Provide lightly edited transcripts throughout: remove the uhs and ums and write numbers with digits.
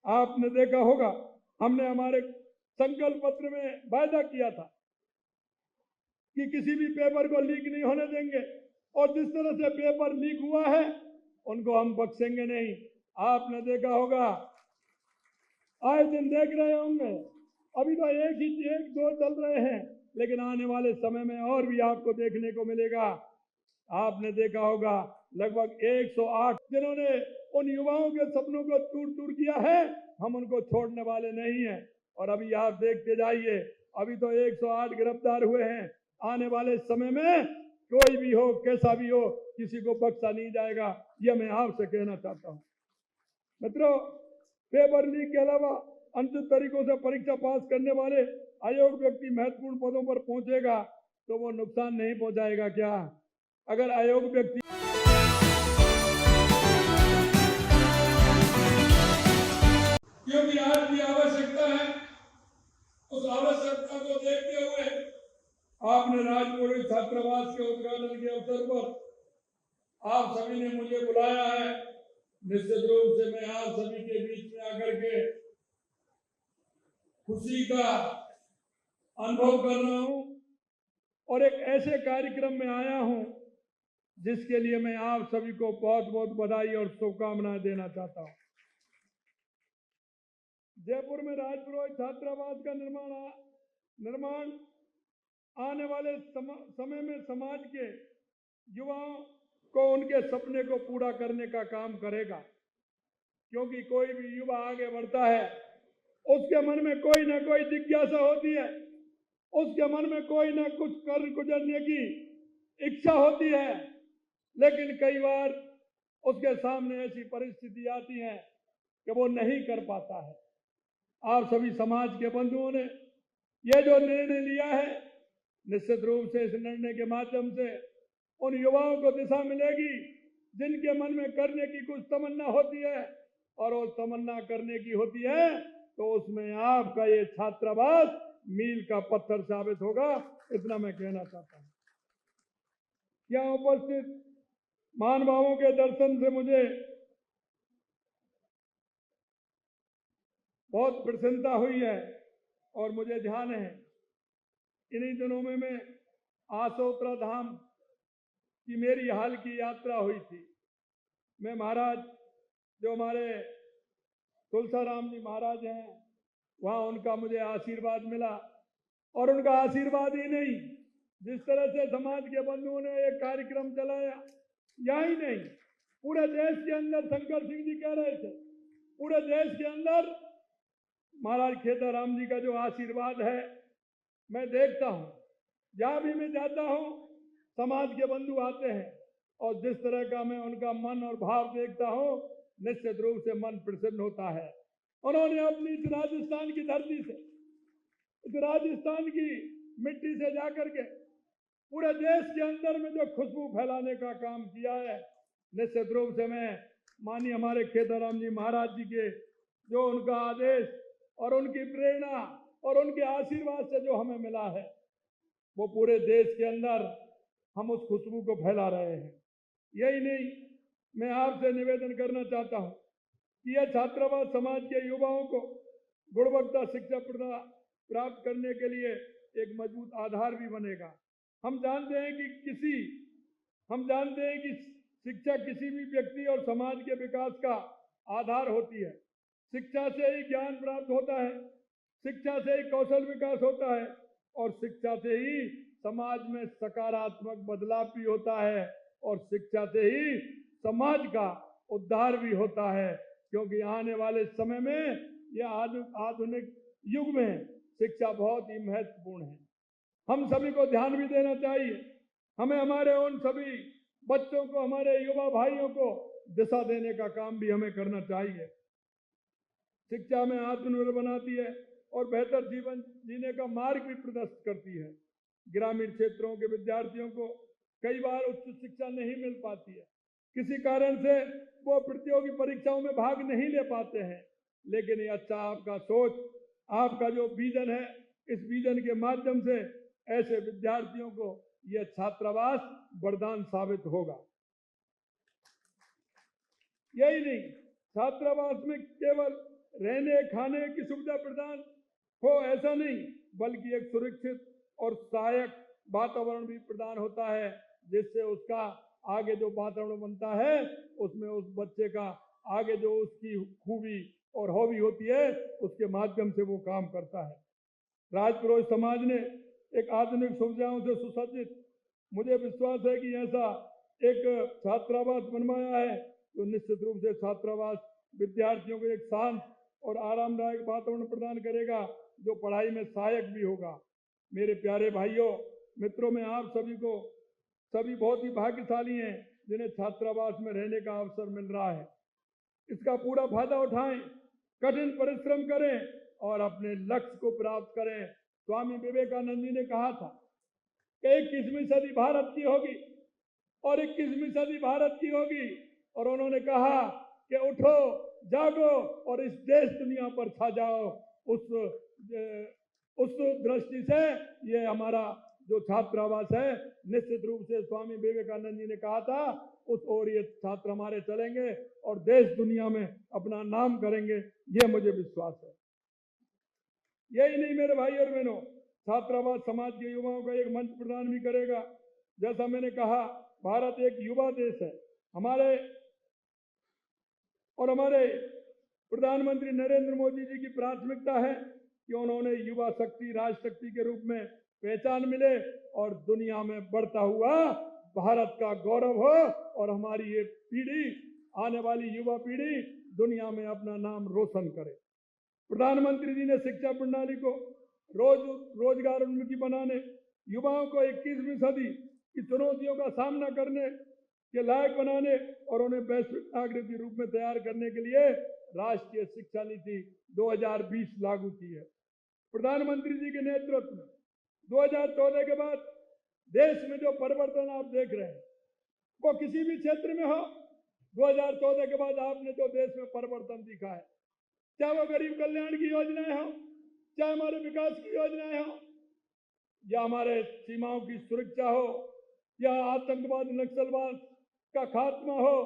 आपने देखा होगा, हमने हमारे संकल्प पत्र में वायदा किया था कि किसी भी पेपर को लीक नहीं होने देंगे, और जिस तरह से पेपर लीक हुआ है उनको हम बख्शेंगे नहीं। आपने देखा होगा, आए दिन देख रहे होंगे, अभी तो एक दो चल रहे हैं, लेकिन आने वाले समय में और भी आपको देखने को मिलेगा। आपने देखा होगा लगभग 108 जिन्होंने उन युवाओं के सपनों को चूर चूर किया है, हम उनको छोड़ने वाले नहीं हैं। और अभी आप देखते जाइए, अभी तो 108 गिरफ्तार हुए हैं। आने वाले समय में कोई भी हो, कैसा भी हो, किसी को बख्शा नहीं जाएगा, यह मैं आपसे कहना चाहता हूं। मित्रों, पेपर लीक के अलावा अनुचित तरीकों से परीक्षा पास करने वाले अयोग्य व्यक्ति महत्वपूर्ण पदों पर पहुंचेगा तो वो नुकसान नहीं पहुंचाएगा क्या? अगर अयोग्य व्यक्ति क्योंकि आज की आवश्यकता है, उस आवश्यकता को देखते हुए आपने राजपुर छात्रावास के उद्घाटन के अवसर पर आप सभी ने मुझे बुलाया है। निश्चित रूप से मैं आप सभी के बीच में आकर के खुशी का अनुभव कर रहा हूं और एक ऐसे कार्यक्रम में आया हूं जिसके लिए मैं आप सभी को बहुत बहुत बधाई और शुभकामनाएं देना चाहता हूं। जयपुर में राजपुरोहित छात्रावास का निर्माण आने वाले समय में समाज के युवाओं को उनके सपने को पूरा करने का काम करेगा, क्योंकि कोई भी युवा आगे बढ़ता है, उसके मन में कोई ना कोई जिज्ञासा होती है, उसके मन में कोई ना कुछ कर गुजरने की इच्छा होती है, लेकिन कई बार उसके सामने ऐसी परिस्थिति आती है कि वो नहीं कर पाता है। आप सभी समाज के बंधुओं ने यह जो निर्णय लिया है, निश्चित रूप से इस निर्णय के माध्यम से उन युवाओं को दिशा मिलेगी जिनके मन में करने की कुछ तमन्ना होती है, और वो तमन्ना करने की होती है तो उसमें आपका ये छात्रावास मील का पत्थर साबित होगा। इतना मैं कहना चाहता हूं। यहाँ उपस्थित महानुभावों के दर्शन से मुझे बहुत प्रसन्नता हुई है, और मुझे ध्यान है इन्हीं दिनों में मैं आसोत्रा धाम की मेरी हाल की यात्रा हुई थी। मैं महाराज जो हमारे तुलसाराम जी महाराज हैं, वहां उनका मुझे आशीर्वाद मिला, और उनका आशीर्वाद ही नहीं, जिस तरह से समाज के बंधुओं ने एक कार्यक्रम चलाया, यही नहीं पूरे देश के अंदर, शंकर सिंह जी कह रहे थे, पूरे देश के अंदर महाराज खेताराम जी का जो आशीर्वाद है मैं देखता हूं। जहां भी मैं जाता हूं समाज के बंधु आते हैं, और जिस तरह का मैं उनका मन और भाव देखता हूं, निश्चित रूप से मन प्रसन्न होता है। उन्होंने अपनी इस राजस्थान की धरती से, इस राजस्थान की मिट्टी से जाकर के पूरे देश के अंदर में जो खुशबू फैलाने का काम किया है, निश्चित रूप से मैं माननीय हमारे खेताराम जी महाराज जी के जो उनका आदेश और उनकी प्रेरणा और उनके आशीर्वाद से जो हमें मिला है, वो पूरे देश के अंदर हम उस खुशबू को फैला रहे हैं। यही नहीं, मैं आपसे निवेदन करना चाहता हूं कि यह छात्रावास समाज के युवाओं को गुणवत्ता शिक्षा प्राप्त करने के लिए एक मजबूत आधार भी बनेगा। हम जानते हैं कि शिक्षा किसी भी व्यक्ति और समाज के विकास का आधार होती है। शिक्षा से ही ज्ञान प्राप्त होता है, शिक्षा से ही कौशल विकास होता है, और शिक्षा से ही समाज में सकारात्मक बदलाव भी होता है, और शिक्षा से ही समाज का उद्धार भी होता है। क्योंकि आने वाले समय में यह आधुनिक युग में शिक्षा बहुत ही महत्वपूर्ण है। हम सभी को ध्यान भी देना चाहिए। हमें हमारे उन सभी बच्चों को, हमारे युवा भाइयों को दिशा देने का काम भी हमें करना चाहिए। शिक्षा में आत्मनिर्भर बनाती है और बेहतर जीवन जीने का मार्ग भी प्रदर्शित करती है। ग्रामीण क्षेत्रों के विद्यार्थियों को कई बार उच्च शिक्षा नहीं मिल पाती है, किसी कारण से वो प्रतियोगी परीक्षाओं में भाग नहीं ले पाते हैं, लेकिन ये अच्छा आपका सोच, आपका जो विजन है, इस विजन के माध्यम से ऐसे विद्यार्थियों को यह छात्रावास वरदान साबित होगा। यही नहीं, छात्रावास में केवल रहने खाने की सुविधा प्रदान हो ऐसा नहीं, बल्कि एक सुरक्षित और सहायक वातावरण भी प्रदान होता है, जिससे उसका आगे जो वातावरण बनता है उसमें उस बच्चे का आगे जो उसकी खूबी और हॉबी होती है उसके माध्यम से वो काम करता है। राजपुरोहित समाज ने एक आधुनिक सुविधाओं से सुसज्जित, मुझे विश्वास है कि ऐसा एक छात्रावास बनवाया है जो निश्चित रूप से छात्रावास विद्यार्थियों को एक शांत और आरामदायक वातावरण प्रदान करेगा, जो पढ़ाई में सहायक भी होगा। मेरे प्यारे भाइयों मित्रों, मैं आप सभी बहुत ही भाग्यशाली हैं जिन्हें छात्रावास में रहने का अवसर मिल रहा है। इसका पूरा फायदा उठाएं, कठिन परिश्रम करें और अपने लक्ष्य को प्राप्त करें। स्वामी विवेकानंद जी ने कहा था कि 21वीं सदी भारत की होगी और 21वीं सदी भारत की होगी, और उन्होंने कहा कि उठो, जागो और इस देश दुनिया पर छा जाओ। उस दृष्टि से ये हमारा जो छात्रावास है, निश्चित रूप से स्वामी विवेकानंद जी ने कहा था उस ओर ये छात्र हमारे चलेंगे और देश दुनिया में अपना नाम करेंगे, ये मुझे विश्वास है। यही नहीं मेरे भाई और बहनों, छात्रावास समाज के युवाओं का एक मंच प्रदान भी करेगा। जैसा मैंने कहा, भारत एक युवा देश है। हमारे प्रधानमंत्री नरेंद्र मोदी जी की प्राथमिकता है कि उन्होंने युवा शक्ति राष्ट्र शक्ति के रूप में पहचान मिले और दुनिया में बढ़ता हुआ भारत का गौरव हो, और हमारी ये पीढ़ी, आने वाली युवा पीढ़ी दुनिया में अपना नाम रोशन करे। प्रधानमंत्री जी ने शिक्षा प्रणाली को रोजगार उन्मुखी बनाने, युवाओं को 21वीं सदी की चुनौतियों का सामना करने के लायक बनाने और उन्हें वैश्विक नागरिक के रूप में तैयार करने के लिए राष्ट्रीय शिक्षा नीति 2020 लागू की है। प्रधानमंत्री जी के नेतृत्व में 2014 के बाद देश में जो परिवर्तन आप देख रहे हैं वो किसी भी क्षेत्र में हो, 2014 के बाद आपने जो देश में परिवर्तन दिखा है, चाहे वो गरीब कल्याण की योजनाएं हो, चाहे हमारे विकास की योजनाएं हो, या हमारे सीमाओं की सुरक्षा हो, या आतंकवाद नक्सलवाद का खात्मा हो,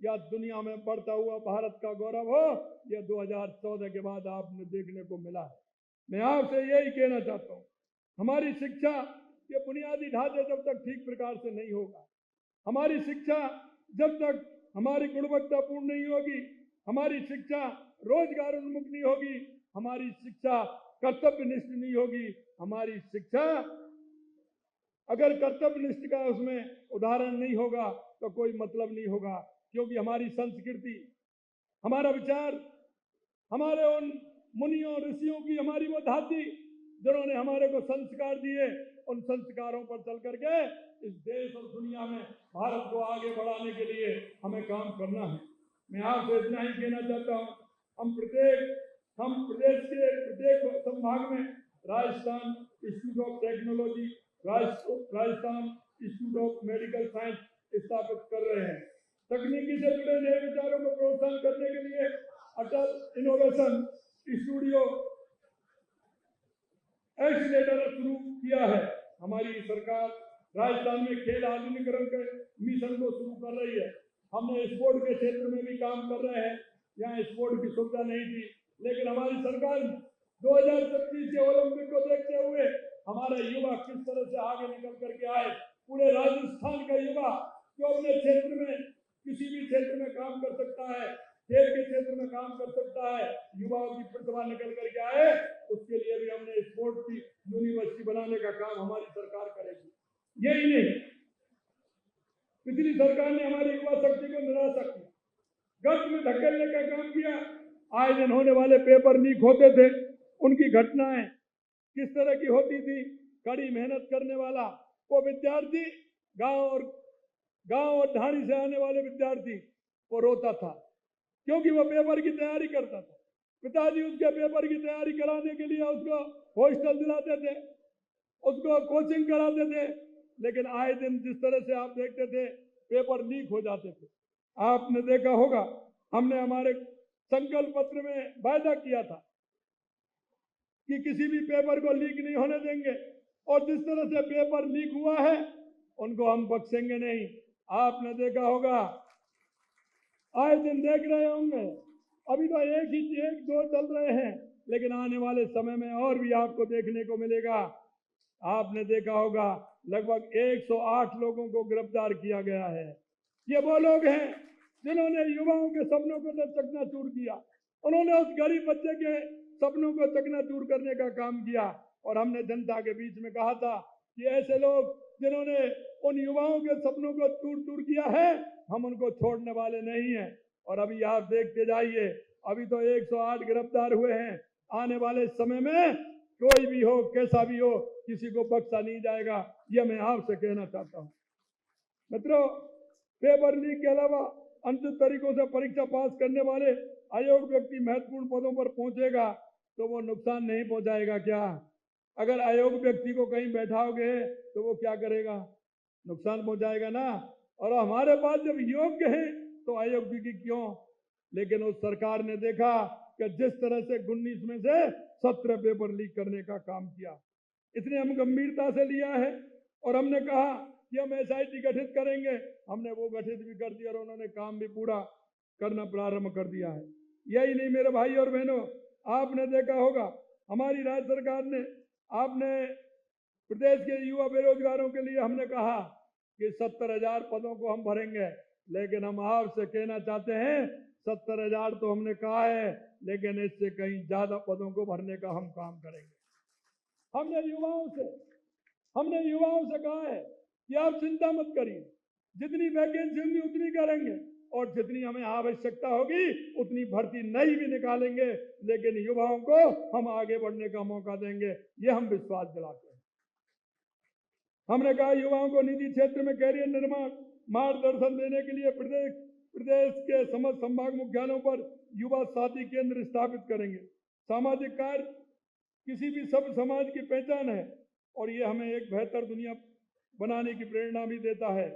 या दुनिया में बढ़ता हुआ भारत का गौरव हो, यह 2014 के बाद आपने देखने को मिला है। मैं आपसे यही कहना चाहता हूँ, हमारी शिक्षा के बुनियादी ढांचे जब तक ठीक प्रकार से नहीं होगा, हमारी शिक्षा जब तक हमारी गुणवत्तापूर्ण नहीं होगी, हमारी शिक्षा रोजगार उन्मुख नहीं होगी, हमारी शिक्षा कर्तव्यनिष्ठ नहीं होगी, हमारी शिक्षा अगर कर्तव्यनिष्ठ का उसमें उदाहरण नहीं होगा तो कोई मतलब नहीं होगा। क्योंकि हमारी संस्कृति, हमारा विचार, हमारे उन मुनियों ऋषियों की हमारी वो धाती जिन्होंने हमारे को संस्कार दिए, उन संस्कारों पर चल करके इस देश और दुनिया में भारत को आगे बढ़ाने के लिए हमें काम करना है। मैं आपसे इतना ही कहना चाहता हूँ, हम प्रदेश के प्रत्येक संभाग में Rajasthan institute of technology, Rajasthan institute of medical science स्थापित कर रहे हैं। तकनीकी से जुड़े नए विचारों को प्रोत्साहन करने के लिए अटल इनोवेशन स्टूडियो एक्सीलेटर शुरू किया है। हमारी सरकार राजस्थान में खेल आधुनिकीकरण के मिशन को शुरू कर रही है। हमने स्पोर्ट के क्षेत्र में भी काम कर रहे हैं, यहाँ स्पोर्ट की सुविधा नहीं थी, लेकिन हमारी सरकार ने 2025 के ओलंपिक को देखते हुए हमारे युवा किस तरह से आगे निकल करके आए। पूरे राजस्थान का युवा जो अपने क्षेत्र में किसी भी क्षेत्र में काम कर सकता है, खेल के क्षेत्र में काम कर सकता है, युवाओं की प्रतिभा निकल करके आए, उसके लिए भी हमने स्पोर्ट की यूनिवर्सिटी बनाने का काम हमारी सरकार करेगी। यही नहीं, पिछली सरकार ने हमारी युवा शक्ति को निराशा किया, गर्त में धकेलने का काम किया। आए दिन होने वाले पेपर लीक होते थे, उनकी घटनाएं किस तरह की होती थी। कड़ी मेहनत करने वाला वो विद्यार्थी, गांव और ढाणी से आने वाले विद्यार्थी, वो रोता था क्योंकि वो पेपर की तैयारी करता था। पिताजी उसके पेपर की तैयारी कराने के लिए उसको हॉस्टल दिलाते थे, उसको कोचिंग कराते थे, लेकिन आए दिन जिस तरह से आप देखते थे पेपर लीक हो जाते थे। आपने देखा होगा, हमने हमारे संकल्प पत्र में वायदा किया था कि किसी भी पेपर को लीक नहीं होने देंगे, और जिस तरह से पेपर लीक हुआ है उनको हम बख्शेंगे नहीं। आपने देखा होगा, आए दिन देख रहे होंगे अभी तो एक दो चल रहे हैं, लेकिन आने वाले समय में और भी आपको देखने को मिलेगा। आपने देखा होगा लगभग 108 लोगों को गिरफ्तार किया गया है। ये वो लोग हैं जिन्होंने युवाओं के सपनों को चकनाचूर किया। उन्होंने उस गरीब बच्चे के सपनों को चकनाचूर करने का काम किया। और हमने जनता के बीच में कहा था कि ऐसे लोग जिन्होंने उन युवाओं के सपनों को चूर चूर किया है, हम उनको छोड़ने वाले नहीं हैं। और अभी आप देखते जाइए, अभी तो 108 गिरफ्तार हुए हैं। आने वाले समय में कोई भी हो, कैसा भी हो, किसी को बख्शा नहीं जाएगा। यह मैं आपसे कहना चाहता हूं। मित्रों, पेपर लीक के अलावा अनुचित तरीकों से परीक्षा पास करने वाले अयोग्य व्यक्ति महत्वपूर्ण पदों पर पहुंचेगा तो वो नुकसान नहीं पहुंचाएगा क्या? अगर अयोग्य व्यक्ति को कहीं बैठाओगे तो वो क्या करेगा? नुकसान पहुंचाएगा ना। और हमारे पास जब योग्य है तो अयोग्य की क्यों? लेकिन उस सरकार ने देखा कि जिस तरह से 19 में से 17 पेपर लीक करने का काम किया, इसलिए हम गंभीरता से लिया है और हमने कहा कि हम एसआईटी गठित करेंगे। हमने वो गठित भी कर दिया और उन्होंने काम भी पूरा करना प्रारंभ कर दिया है। यही नहीं मेरे भाई और बहनों, आपने देखा होगा हमारी राज्य सरकार ने, आपने प्रदेश के युवा बेरोजगारों के लिए हमने कहा कि 70,000 पदों को हम भरेंगे। लेकिन हम आपसे कहना चाहते हैं 70,000 तो हमने कहा है, लेकिन इससे कहीं ज्यादा पदों को भरने का हम काम करेंगे। हमने युवाओं से कहा है कि आप चिंता मत करिए, जितनी वैकेंसी होंगी उतनी करेंगे और जितनी हमें आवश्यकता होगी उतनी भर्ती नहीं भी निकालेंगे, लेकिन युवाओं को हम आगे बढ़ने का मौका देंगे। ये हम विश्वास दिलाते हैं। हमने कहा युवाओं को निजी क्षेत्र में कैरियर निर्माण मार्गदर्शन देने के लिए प्रदेश के समस्त संभाग मुख्यालयों पर युवा साथी केंद्र स्थापित करेंगे। सामाजिक कार्य किसी भी सब समाज की पहचान है और ये हमें एक बेहतर दुनिया बनाने की प्रेरणा भी देता है।